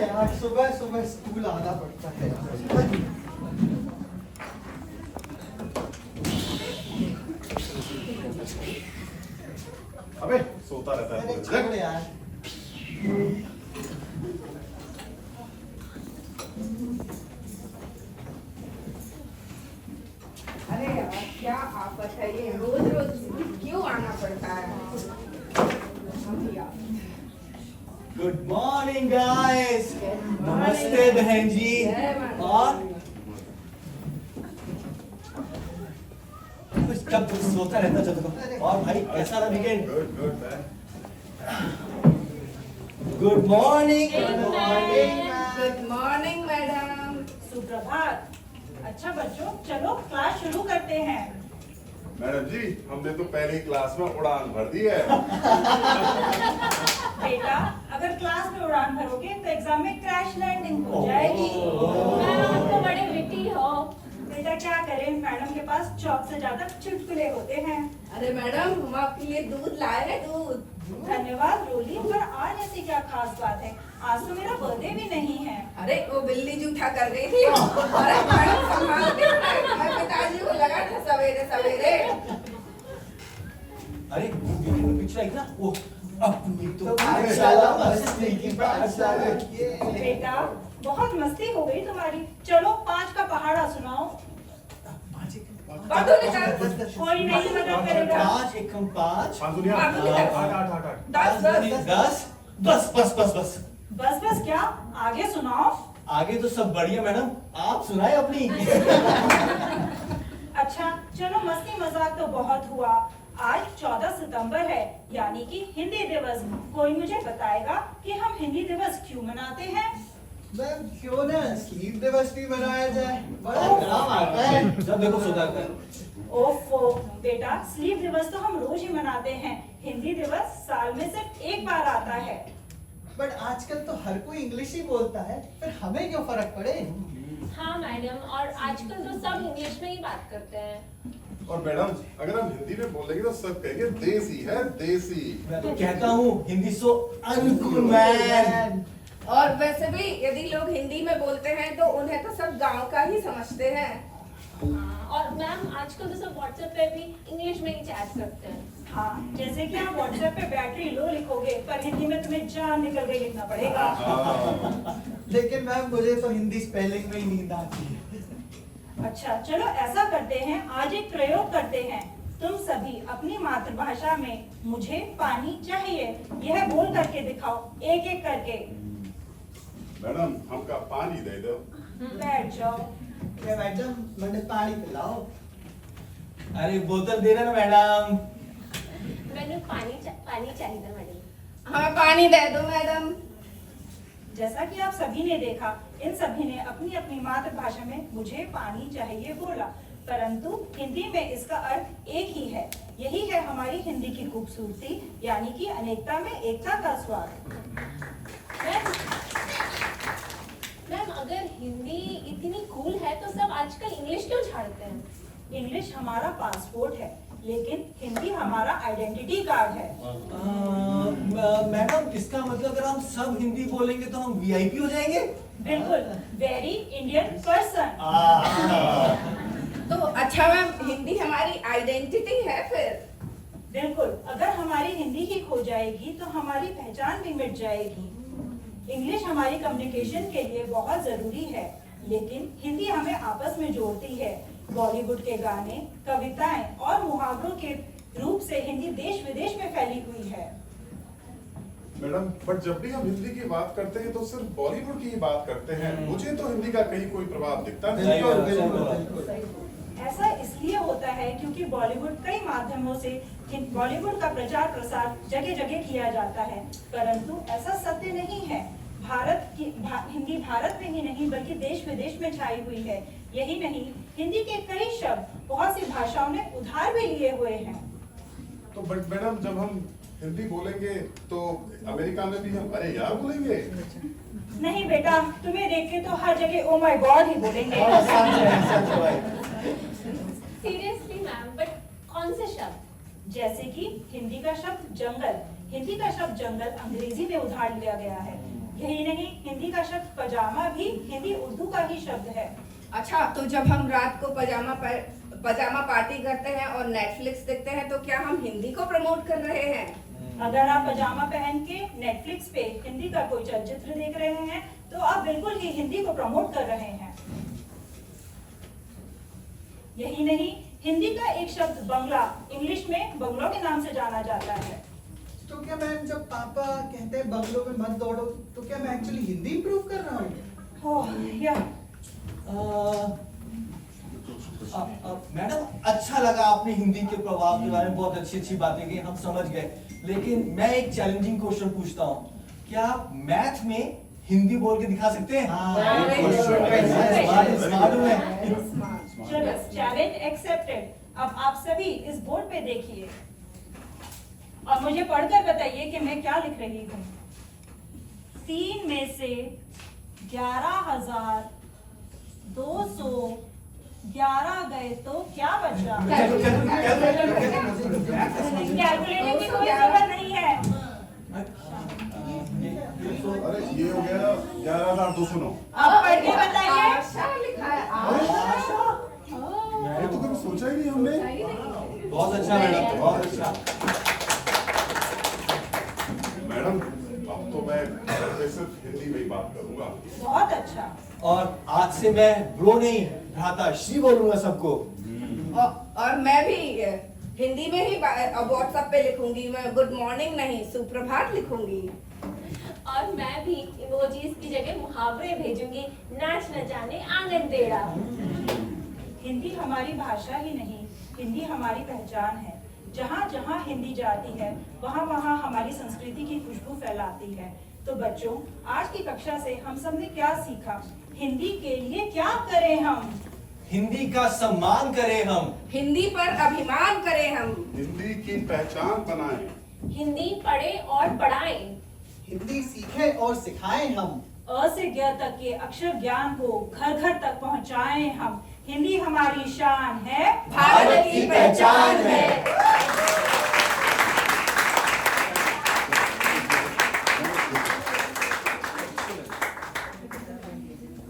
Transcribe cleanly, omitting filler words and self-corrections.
यार, सुबह सुबह स्कूल आना पड़ता है यार। अबे सोता रहता है अरे पूरे छोड़ दिन। यार। अरे यार क्या आफत है ये, रोज रोज क्यों आना पड़ता है। Good morning guys. नमस्ते बहन जी। और कुछ कब सोता रहता जब। और भाई कैसा रहा weekend? Good good man. Good morning. Good morning madam. सुप्रभात। अच्छा बच्चों, चलो क्लास शुरू करते हैं। मैडम जी, हमने तो पहली क्लास में उड़ान भर दी है। बेटा, अगर क्लास में उड़ान भरोगे तो एग्जाम में क्रैश लैंडिंग हो जाएगी। मैम आप तो बड़े विटी हो। बेटा क्या करें, मैडम के पास चौक से ज्यादा चुटकुले होते हैं। अरे मैडम हम आपके लिए दूध लाए हैं, दूध। धन्यवाद रोली, पर आज ऐसी क्या खास बात है? आज तो मेरा बर्थडे भी नहीं है। अरे वो बिल्ली जूठा कर गई थी। अरे मैडम संभाल के, मैं पिताजी को लगा था सवेरे सवेरे। अरे वीकेंड में पिक्चर आई ना वो अपनी तो पाठशाला मस्ती की पाठशाला। बेटा बहुत मस्ती हो गई तुम्हारी। चलो 5 का पहाड़ा सुनाओ। बातों निकाल। कोई नहीं मदद करेगा। 5 एकम 5 हाँ दुनिया। हाँ, दुनिया। 8 10 10 10 बस बस बस बस। बस बस क्या, आगे सुनाओ। आगे तो सब बढ़िया मैडम, आप सुनाए अपनी। अच्छा चलो, मस्ती मजाक तो बहुत हुआ। आज 14 सितंबर है, यानी कि हिंदी दिवस। कोई मुझे बताएगा कि हम हिंदी दिवस क्यों मनाते हैं? मैम क्यों ना स्लीप दिवस भी मनाया जाए, बड़ा काम आता है। जब देखो सोता रहता है। ओफो बेटा, स्लीप दिवस तो हम रोज ही मनाते हैं। हिंदी दिवस साल में सिर्फ एक बार आता है। बट आजकल तो हर कोई इंग्लिश ही बोलता है, फिर हमें क्यों फर्क पड़े? हाँ मैडम, और आजकल तो सब इंग्लिश में ही बात करते हैं। और मैडम, अगर हम हिंदी में बोलेंगे तो सब कहेंगे देसी है, देसी। मैं तो कहता हूँ हिंदी सो अनकूल मैन। और वैसे भी यदि लोग हिंदी में बोलते हैं तो उन्हें तो सब गांव का ही समझते हैं। और मैम आजकल तो सब व्हाट्सएप पे भी इंग्लिश में ही चैट करते हैं। हाँ, जैसे कि आप व्हाट्सएप पे बैटरी लो लिखोगे, पर हिंदी में तुम्हें जान निकल गई लिखना पड़ेगा। लेकिन मैम मुझे तो हिंदी स्पेलिंग में ही नींद आती है। अच्छा चलो ऐसा करते हैं, आज एक प्रयोग करते हैं। तुम सभी अपनी मातृभाषा में मुझे पानी चाहिए यह बोल करके दिखाओ, एक एक करके। मैडम, हमका पानी दे दो। बैठ जाओ। अरे मैडम मुझे पानी पिलाओ। अरे बोतल दे रहे ना मैडम। मैंने पानी चाहिए था मैडम। हमें पानी दे दो मैडम। जैसा कि आप सभी ने देखा, इन सभी ने अपनी अपनी मातृभाषा में मुझे पानी चाहिए बोला, परंतु हिंदी में इसका अर्थ एक ही है। यही है हमारी हिंदी की खूबसूरती, यानी कि अनेकता में एकता का स्वाद। मैम अगर हिंदी इतनी कूल है तो सब आजकल इंग्लिश क्यों झाड़ते हैं? इंग्लिश हमारा पासपोर्ट है, लेकिन हिंदी हमारा आइडेंटिटी कार्ड है। मैडम इसका मतलब अगर हम सब हिंदी बोलेंगे तो हम वीआईपी हो जाएंगे। बिल्कुल, वेरी इंडियन पर्सन। तो अच्छा मैम, हिंदी हमारी आइडेंटिटी है फिर? बिल्कुल, अगर हमारी हिंदी ही खो जाएगी तो हमारी पहचान भी मिट जाएगी। इंग्लिश हमारी कम्युनिकेशन के लिए बहुत जरूरी है, लेकिन हिंदी हमें आपस में जोड़ती है। बॉलीवुड के गाने, कविताएं और मुहावरों के रूप से हिंदी देश विदेश में फैली हुई है। मैडम, बट जब भी हम हिंदी की बात करते हैं तो सिर्फ बॉलीवुड की ही बात करते हैं। मुझे तो हिंदी का कहीं कोई प्रभाव दिखता नहीं। बिल्कुल बिल्कुल बिल्कुल। ऐसा इसलिए होता है क्योंकि बॉलीवुड कई माध्यमों से बॉलीवुड का प्रचार प्रसार जगह जगह किया जाता है, परंतु ऐसा सत्य नहीं है। हिंदी भारत में ही नहीं बल्कि देश विदेश में छाई हुई है। यही नहीं, हिंदी के कई शब्द बहुत सी भाषाओं ने उधार भी लिए हुए हैं। तो बट मैडम, जब हम हिंदी बोलेंगे तो अमेरिका में भी हम अरे यार बोलेंगे? नहीं बेटा, तुम्हें देख के तो हर जगह ओ माय गॉड ही बोलेंगे। सीरियसली मैम, बट कौन से शब्द? जैसे कि हिंदी का शब्द जंगल। हिंदी का शब्द जंगल अंग्रेजी में उधार लिया गया है। यही नहीं, हिंदी का शब्द पजामा भी हिंदी उर्दू का ही शब्द है। अच्छा, तो जब हम रात को पजामा पार्टी करते हैं और नेटफ्लिक्स देखते हैं तो क्या हम हिंदी को प्रमोट कर रहे हैं? अगर आप पजामा पहन के नेटफ्लिक्स पे हिंदी का कोई चलचित्र देख रहे हैं तो आप बिल्कुल ही हिंदी को प्रमोट कर रहे हैं। यही नहीं, हिंदी का एक शब्द बंगला इंग्लिश में बंगलो के नाम से जाना जाता है। तो क्या मैम, जब पापा कहते हैं बंगलों में मत दौड़ो, तो क्या मैं एक्चुअली हिंदी इंप्रूव कर रहा हूँ? या मैडम, अच्छा लगा आपने हिंदी के प्रभाव के बारे में बहुत अच्छी बातें की, हम समझ गए। लेकिन मैं एक चैलेंजिंग क्वेश्चन पूछता हूँ, क्या आप मैथ में हिंदी बोल के दिखा सकते हैं? चलो, चैलेंज एक्सेप्टेड। अब आप सभी इस बोर्ड पे देखिए और मुझे पढ़कर बताइए कि मैं क्या लिख रही हूँ। 3 में से 11,211 गए तो क्या बचा? कैलकुलेटर की कोई जरूरत नहीं है। अरे ये हो गया 11,209। अब पढ़ के बताइए। आशा लिखा है, आशा। ये तो कभी सोचा ही नहीं हमने। बहुत अच्छा मैडम, बहुत अच्छा। मैडम, अब तो मैं घर पे सिर्फ हिंदी में ही बात करूंगा। बहुत अच्छा। और आज से मैं ब्रो नहीं, भ्राता श्री बोलूंगा सबको। और मैं भी हिंदी में ही व्हाट्सएप पे लिखूंगी। मैं गुड मॉर्निंग नहीं, सुप्रभात लिखूंगी। और मैं भी इमोजीज की जगह मुहावरे भेजूंगी, नाच न जाने आंगन टेढ़ा। हिंदी हमारी भाषा ही नहीं, हिंदी हमारी पहचान है। जहाँ जहाँ हिंदी जाती है वहाँ वहाँ हमारी संस्कृति की खुशबू फैलाती है। तो बच्चों, आज की कक्षा से हम सब ने क्या सीखा? हिंदी के लिए क्या करें हम? हिंदी का सम्मान करें हम। हिंदी पर अभिमान करें हम। हिंदी की पहचान बनाएं। हिंदी पढ़ें और पढ़ाएं। हिंदी सीखें और सिखाएं हम। अ से ग तक के अक्षर ज्ञान को घर घर तक पहुँचाएं हम। हिंदी हमारी शान है, भारत की पहचान है।